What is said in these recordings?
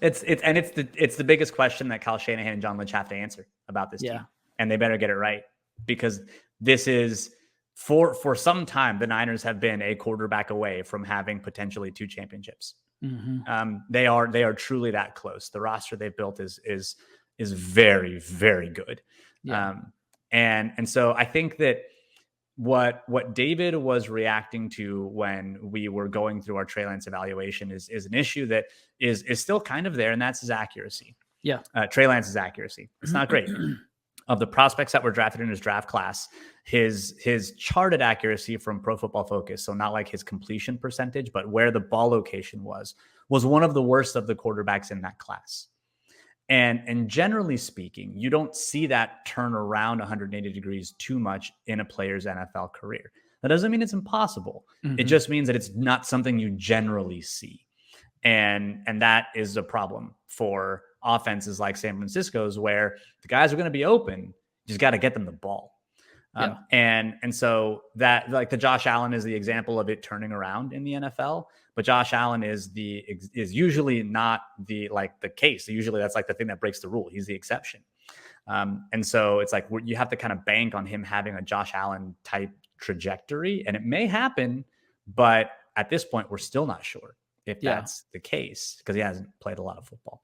It's the biggest question that Kyle Shanahan and John Lynch have to answer about this team, and they better get it right, because this is for some time the Niners have been a quarterback away from having potentially 2 championships. They are truly that close. The roster they've built is very, very good. And so I think that what David was reacting to when we were going through our Trey Lance evaluation is an issue that is still kind of there, and that's his accuracy. Trey Lance's accuracy. It's not great. Of the prospects that were drafted in his draft class, his charted accuracy from Pro Football Focus, so not like his completion percentage, but where the ball location was one of the worst of the quarterbacks in that class. And generally speaking, you don't see that turn around 180 degrees too much in a player's NFL career. That doesn't mean it's impossible. It just means that it's not something you generally see. And that is a problem for offenses like San Francisco's, where the guys are going to be open. You just got to get them the ball. And so that, like, the Josh Allen is the example of it turning around in the NFL, but Josh Allen is usually not the case. Usually that's like the thing that breaks the rule. He's the exception. And so it's like, you have to kind of bank on him having a Josh Allen type trajectory, and it may happen, but at this point we're still not sure if that's the case, because he hasn't played a lot of football.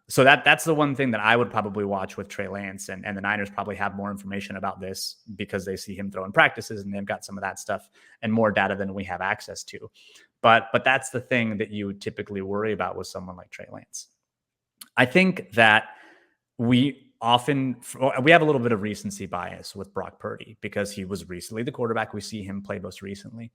So that's the one thing that I would probably watch with Trey Lance, and the Niners probably have more information about this because they see him throwing practices and they've got some of that stuff and more data than we have access to. But that's the thing that you would typically worry about with someone like Trey Lance. I think that we have a little bit of recency bias with Brock Purdy because he was recently the quarterback. We see him play most recently.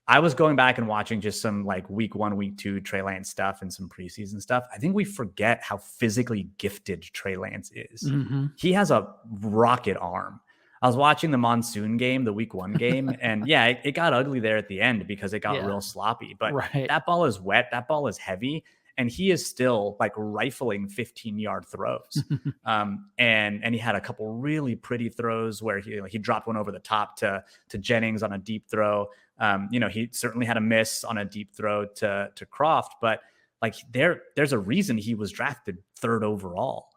I was going back and watching just some like week 1, week 2 Trey Lance stuff and some preseason stuff. I think we forget how physically gifted Trey Lance is. He has a rocket arm. I was watching the monsoon game, the week 1 game, and it got ugly there at the end because it got real sloppy. But that ball is wet. That ball is heavy. And he is still like rifling 15-yard throws. And he had a couple really pretty throws where he dropped one over the top to Jennings on a deep throw. He certainly had a miss on a deep throw to Croft, but like there's a reason he was drafted 3rd overall.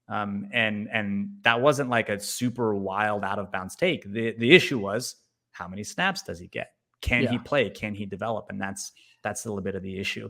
And that wasn't like a super wild out of bounds take. The issue was, how many snaps does he get? Can he play? Can he develop? And that's a little bit of the issue.